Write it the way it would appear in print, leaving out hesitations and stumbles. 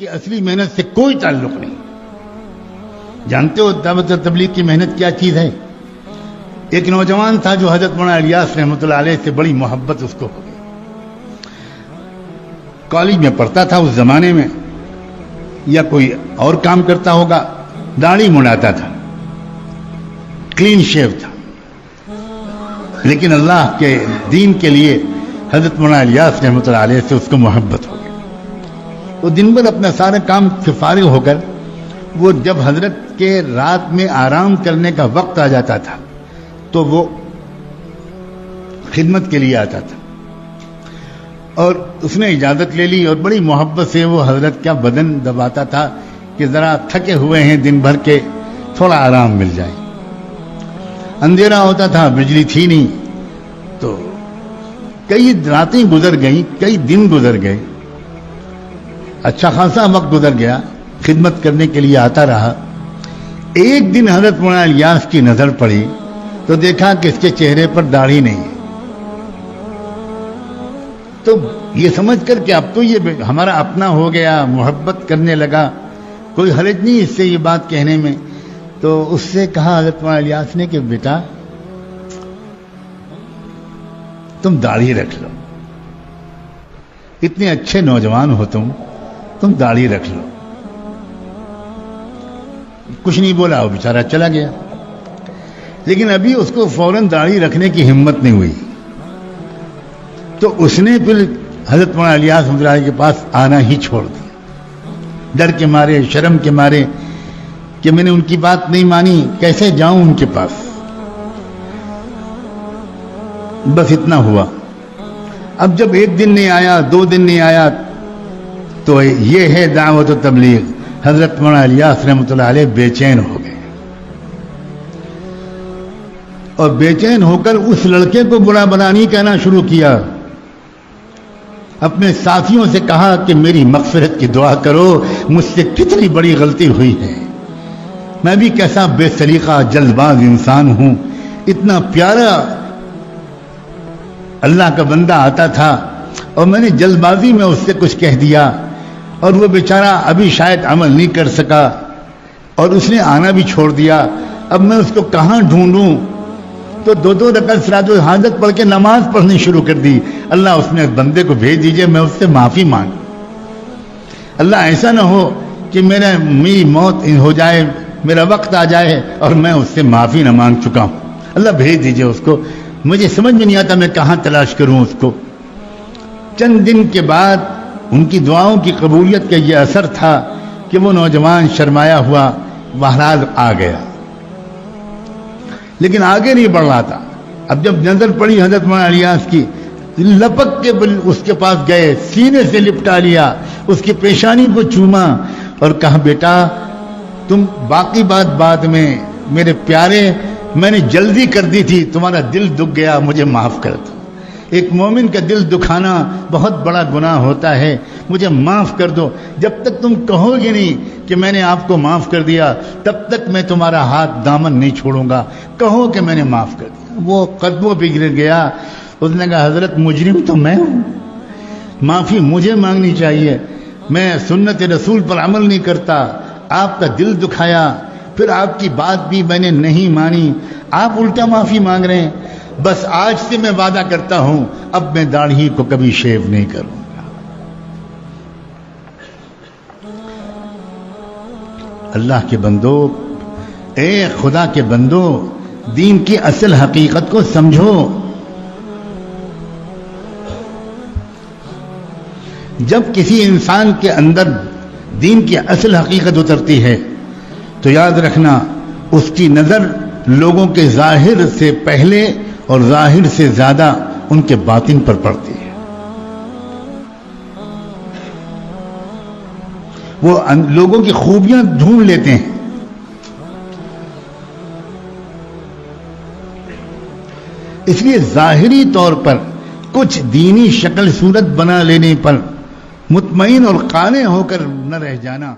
کی اصلی محنت سے کوئی تعلق نہیں. جانتے ہو دعوت و تبلیغ کی محنت کیا چیز ہے؟ ایک نوجوان تھا جو حضرت مولانا الیاس رحمۃ اللہ علیہ سے بڑی محبت اس کو ہو گئی. کالج میں پڑھتا تھا اس زمانے میں، یا کوئی اور کام کرتا ہوگا، داڑھی منڈاتا تھا، کلین شیو تھا، لیکن اللہ کے دین کے لیے حضرت مولانا الیاس رحمۃ اللہ علیہ سے اس کو محبت ہو گئی. وہ دن بھر اپنا سارا کام سے فارغ ہو کر وہ جب حضرت کے رات میں آرام کرنے کا وقت آ جاتا تھا تو وہ خدمت کے لیے آتا تھا، اور اس نے اجازت لے لی اور بڑی محبت سے وہ حضرت کا بدن دباتا تھا کہ ذرا تھکے ہوئے ہیں دن بھر کے، تھوڑا آرام مل جائے. اندھیرا ہوتا تھا، بجلی تھی نہیں، تو کئی راتیں گزر گئیں، کئی دن گزر گئے، اچھا خاصا وقت گزر گیا، خدمت کرنے کے لیے آتا رہا. ایک دن حضرت مولانا الیاس کی نظر پڑی تو دیکھا کہ اس کے چہرے پر داڑھی نہیں ہے. تو یہ سمجھ کر کہ اب تو یہ ہمارا اپنا ہو گیا، محبت کرنے لگا، کوئی حرج نہیں اس سے یہ بات کہنے میں. تو اس سے کہا حضرت مولانا الیاس نے کہ بیٹا تم داڑھی رکھ لو، اتنے اچھے نوجوان ہو تم داڑھی رکھ لو. کچھ نہیں بولا، وہ بیچارہ چلا گیا. لیکن ابھی اس کو فوراً داڑھی رکھنے کی ہمت نہیں ہوئی، تو اس نے پھر حضرت مولانا الیاس رحمۃ اللہ کے پاس آنا ہی چھوڑ دیا، ڈر کے مارے، شرم کے مارے کہ میں نے ان کی بات نہیں مانی، کیسے جاؤں ان کے پاس. بس اتنا ہوا. اب جب ایک دن نہیں آیا، 2 دن نہیں آیا، تو یہ ہے دعوت و تبلیغ. حضرت مولانا الیاس رحمۃ اللہ علیہ بے چین ہو گئے، اور بے چین ہو کر اس لڑکے کو برا بلا نہیں کہنا شروع کیا. اپنے ساتھیوں سے کہا کہ میری مغفرت کی دعا کرو، مجھ سے کتنی بڑی غلطی ہوئی ہے، میں بھی کیسا بے سلیقہ جلد باز انسان ہوں. اتنا پیارا اللہ کا بندہ آتا تھا اور میں نے جلد بازی میں اس سے کچھ کہہ دیا، اور وہ بیچارہ ابھی شاید عمل نہیں کر سکا اور اس نے آنا بھی چھوڑ دیا. اب میں اس کو کہاں ڈھونڈوں؟ تو 2 رکعت صلاۃ الحاجت پڑھ کے نماز پڑھنی شروع کر دی. اللہ اس نے اس بندے کو بھیج دیجئے، میں اس سے معافی مانگ. اللہ ایسا نہ ہو کہ میری موت ہو جائے، میرا وقت آ جائے اور میں اس سے معافی نہ مانگ چکا ہوں. اللہ بھیج دیجئے اس کو، مجھے سمجھ میں نہیں آتا میں کہاں تلاش کروں اس کو. چند دن کے بعد ان کی دعاؤں کی قبولیت کا یہ اثر تھا کہ وہ نوجوان شرمایا ہوا بہرحال آ گیا، لیکن آگے نہیں بڑھ رہا تھا. اب جب نظر پڑی حضرت مولانا الیاس کی، لپک کے اس کے پاس گئے، سینے سے لپٹا لیا، اس کی پیشانی کو چوما اور کہا بیٹا تم باقی بات بعد میں، میرے پیارے میں نے جلدی کر دی تھی، تمہارا دل دکھ گیا، مجھے معاف کر دو. ایک مومن کا دل دکھانا بہت بڑا گناہ ہوتا ہے، مجھے معاف کر دو. جب تک تم کہو گے نہیں کہ میں نے آپ کو معاف کر دیا، تب تک میں تمہارا ہاتھ دامن نہیں چھوڑوں گا. کہو کہ میں نے معاف کر دیا. وہ قدموں پہ گر گیا. اس نے کہا حضرت مجرم تو میں ہوں، معافی مجھے مانگنی چاہیے، میں سنت رسول پر عمل نہیں کرتا، آپ کا دل دکھایا، پھر آپ کی بات بھی میں نے نہیں مانی، آپ الٹا معافی مانگ رہے ہیں. بس آج سے میں وعدہ کرتا ہوں اب میں داڑھی کو کبھی شیو نہیں کروں گا. اللہ کے بندو، اے خدا کے بندو، دین کی اصل حقیقت کو سمجھو. جب کسی انسان کے اندر دین کی اصل حقیقت اترتی ہے تو یاد رکھنا اس کی نظر لوگوں کے ظاہر سے پہلے اور ظاہر سے زیادہ ان کے باطن پر پڑتی ہے. وہ لوگوں کی خوبیاں ڈھونڈ لیتے ہیں. اس لیے ظاہری طور پر کچھ دینی شکل صورت بنا لینے پر مطمئن اور قانع ہو کر نہ رہ جانا